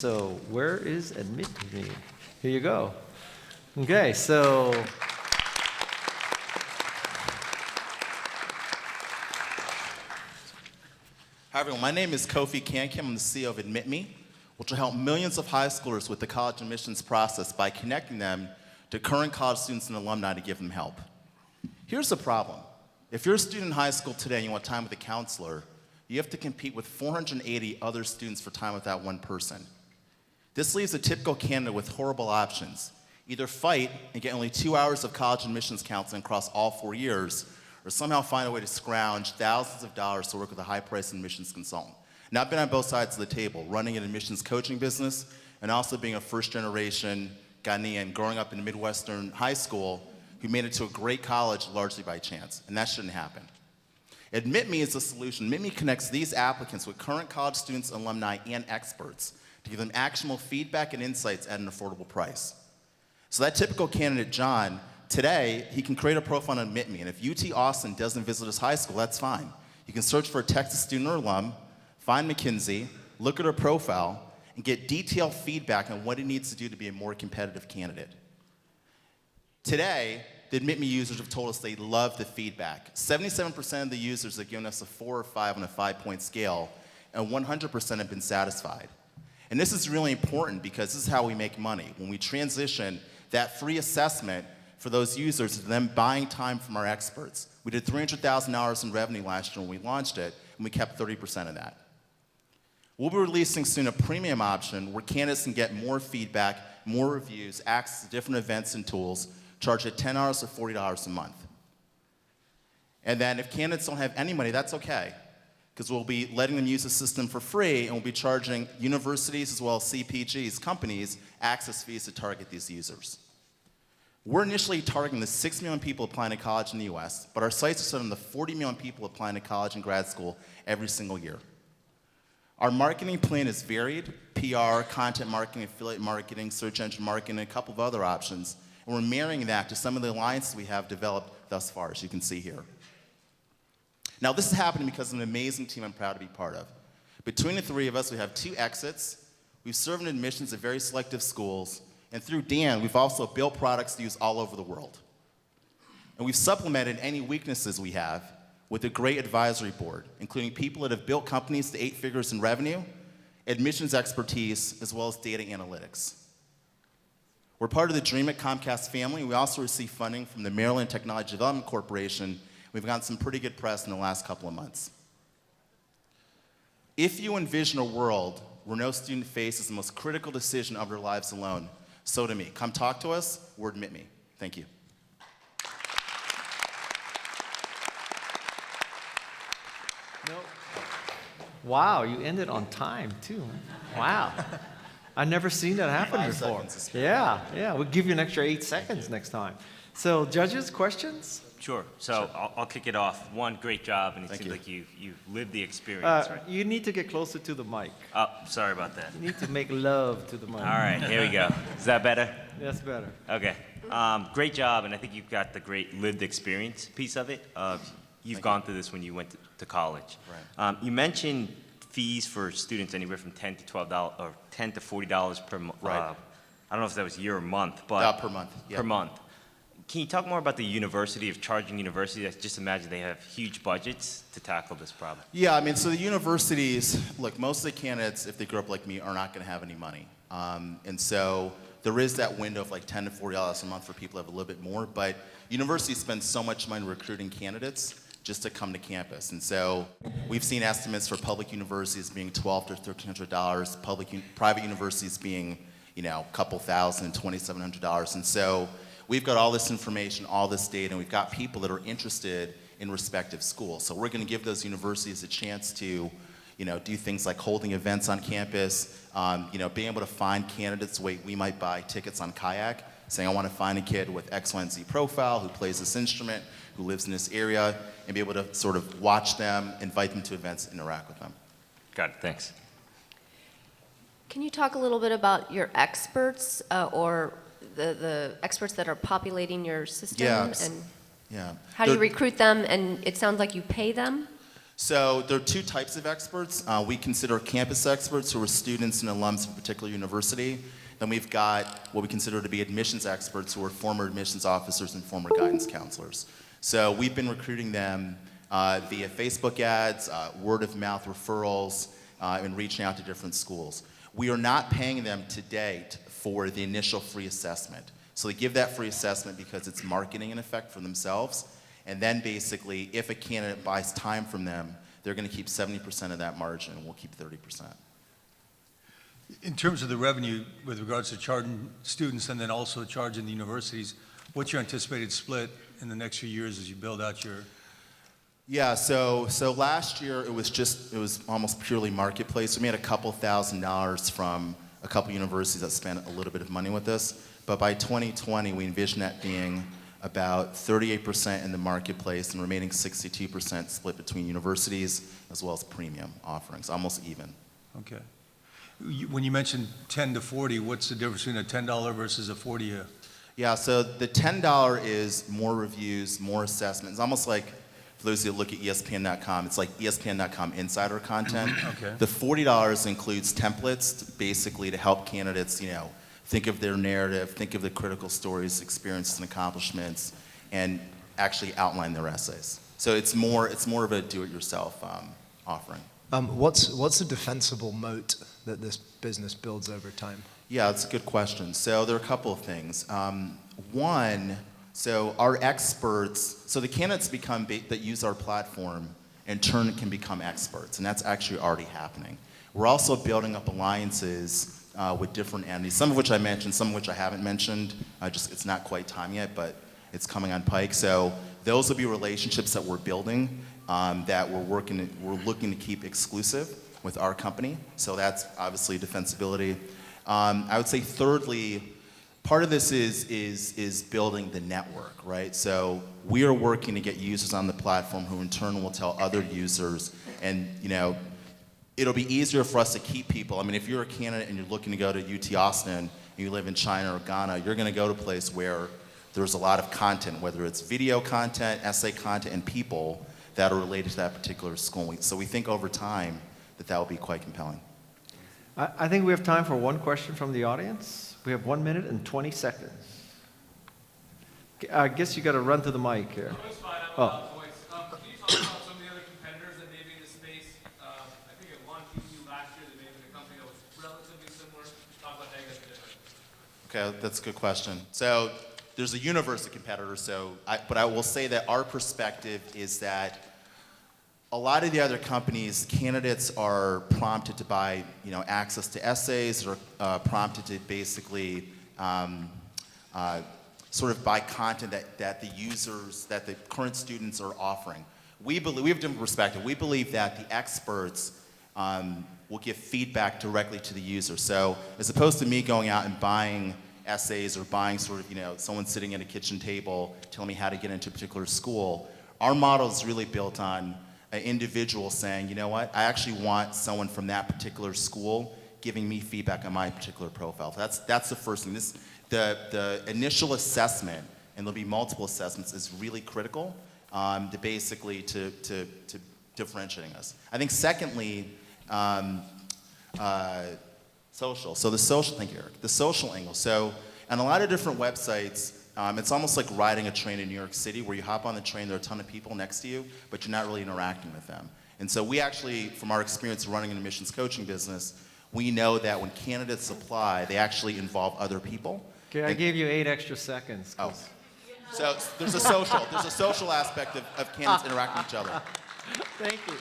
So where is admit me? Here you go. Okay, so Hi everyone, my name is Kofi Kankim. I'm the CEO of Admit Me, which will help millions of high schoolers with the college admissions process by connecting them to current college students and alumni to give them help. Here's the problem. If you're a student in high school today and you want time with a counselor, you have to compete with 480 other students for time with that one person. This leaves a typical candidate with horrible options. Either fight and get only 2 hours of college admissions counseling across all 4 years, or somehow find a way to scrounge thousands of dollars to work with a high-priced admissions consultant. Now, I've been on both sides of the table, running an admissions coaching business and also being a first-generation Ghanaian growing up in a Midwestern high school who made it to a great college largely by chance, and that shouldn't happen. Admit Me is the solution. Admit Me connects these applicants with current college students, alumni, and experts to give them actionable feedback and insights at an affordable price. So that typical candidate, John, today, he can create a profile on Admit Me, and if UT Austin doesn't visit his high school, that's fine. You can search for a Texas student or alum, find McKinsey, look at her profile, and get detailed feedback on what he needs to do to be a more competitive candidate. Today, the Admit Me users have told us they love the feedback. 77% of the users have given us a 4 or 5 on a 5-point scale, and 100% have been satisfied. And this is really important because this is how we make money. When we transition that free assessment for those users to them buying time from our experts. We did $300,000 in revenue last year when we launched it, and we kept 30% of that. We'll be releasing soon a premium option where candidates can get more feedback, more reviews, access to different events and tools, charged at $10 or $40 a month. And then if candidates don't have any money, that's okay, because we'll be letting them use the system for free, and we'll be charging universities as well as CPGs, companies, access fees to target these users. We're initially targeting the 6 million people applying to college in the US, but our sights are set on the 40 million people applying to college and grad school every single year. Our marketing plan is varied: PR, content marketing, affiliate marketing, search engine marketing, and a couple of other options. And we're marrying that to some of the alliances we have developed thus far, as you can see here. Now, this is happening because of an amazing team I'm proud to be part of. Between the three of us, we have 2 exits. We've served in admissions at very selective schools. And through Dan, we've also built products to use all over the world. And we've supplemented any weaknesses we have with a great advisory board, including people that have built companies to 8 figures in revenue, admissions expertise, as well as data analytics. We're part of the Dream at Comcast family. We also receive funding from the Maryland Technology Development Corporation. We've gotten some pretty good press in the last couple of months. If you envision a world where no student faces the most critical decision of their lives alone, so to me. Come talk to us, or Admit Me. Thank you. no. Wow, you ended on time too. Wow. I've never seen that happen 5 before. seconds is Yeah, we'll give you an extra 8 seconds next time. So judges, questions? Sure. So I'll kick it off. One, great job, and it Thank seems you. like you've lived the experience, right? You need to get closer to the mic. Oh, sorry about that. You need to make love to the mic. All right, here we go. Is that better? That's better. Okay. Great job, and I think you've got the great lived experience piece of it. You've gone through this when you went to college. Right. You mentioned fees for students anywhere from $10 to $12 or $10 to $40 per month. Right. I don't know if that was year or month, but Per month. Yeah. per month. Can you talk more about the university, of charging universities? I just imagine they have huge budgets to tackle this problem. Yeah, I mean, so the universities, look, most of the candidates, if they grew up like me, are not going to have any money. And so there is that window of like $10 to $40 a month for people who have a little bit more, but universities spend so much money recruiting candidates just to come to campus. And so we've seen estimates for public universities being $1,200 to $1,300, private universities being, a couple thousand, $2,700. And so we've got all this information, all this data, and we've got people that are interested in respective schools. So we're going to give those universities a chance to, do things like holding events on campus, being able to find candidates the way we might buy tickets on Kayak, saying I want to find a kid with X, Y, and Z profile who plays this instrument, who lives in this area, and be able to sort of watch them, invite them to events, interact with them. Got it. Thanks. Can you talk a little bit about your experts or the experts that are populating your system? Yeah. And Yeah. how do you recruit them? And it sounds like you pay them? So there are two types of experts. We consider campus experts, who are students and alums of a particular university. Then we've got what we consider to be admissions experts, who are former admissions officers and former guidance counselors. So we've been recruiting them via Facebook ads, word of mouth referrals, and reaching out to different schools. We are not paying them to date for the initial free assessment. So they give that free assessment because it's marketing in effect for themselves. And then basically, if a candidate buys time from them, they're going to keep 70% of that margin, and we'll keep 30%. In terms of the revenue with regards to charging students and then also charging the universities, what's your anticipated split in the next few years as you build out your? Yeah, so last year it was almost purely marketplace. We made a couple $1,000s from a couple universities that spent a little bit of money with us. But by 2020, we envision that being about 38% in the marketplace and remaining 62% split between universities as well as premium offerings, almost even. Okay. When you mentioned 10 to 40, what's the difference between a $10 versus a 40? Yeah, so the $10 is more reviews, more assessments. Almost like, for those who look at ESPN.com, it's like ESPN.com insider content. Okay. The $40 includes templates, basically to help candidates, think of their narrative, think of the critical stories, experiences, and accomplishments, and actually outline their essays. So it's more of a do-it-yourself offering. What's a defensible moat that this business builds over time? Yeah, that's a good question. So there are a couple of things. One, so our experts, so the candidates that use our platform in turn can become experts, and that's actually already happening. We're also building up alliances with different entities, some of which I mentioned, some of which I haven't mentioned. It's not quite time yet, but it's coming on pike. So those will be relationships that we're building that we're looking to keep exclusive with our company. So that's obviously defensibility. I would say thirdly, part of this is building the network, right? So we are working to get users on the platform who in turn will tell other users, and it'll be easier for us to keep people. I mean, if you're a candidate and you're looking to go to UT Austin and you live in China or Ghana, you're going to go to a place where there's a lot of content, whether it's video content, essay content, and people that are related to that particular school. So we think over time that will be quite compelling. I think we have time for one question from the audience. We have 1 minute and 20 seconds. I guess you got to run to the mic here. It's fine, I'm a loud voice. Can you talk about some of the other competitors that may be in the space? I think at Launch last year, there may have been a company that was relatively similar. Talk about how you guys are different. Okay, that's a good question. So there's a universe of competitors, but I will say that our perspective is that a lot of the other companies, candidates are prompted to buy, access to essays, or prompted to basically sort of buy content that the current students are offering. We have a different perspective. We believe that the experts will give feedback directly to the user. So as opposed to me going out and buying essays or buying sort of, someone sitting at a kitchen table telling me how to get into a particular school, our model is really built on an individual saying, you know what, I actually want someone from that particular school giving me feedback on my particular profile. That's the first thing. The initial assessment, and there'll be multiple assessments, is really critical to basically to differentiating us. I think secondly, social. So thank you, Eric. The social angle. So on a lot of different websites, it's almost like riding a train in New York City where you hop on the train, there are a ton of people next to you, but you're not really interacting with them. And so we actually, from our experience running an admissions coaching business, we know that when candidates apply, they actually involve other people. Okay, I gave you 8 extra seconds. Oh. So there's a social aspect of candidates interacting with each other. Thank you.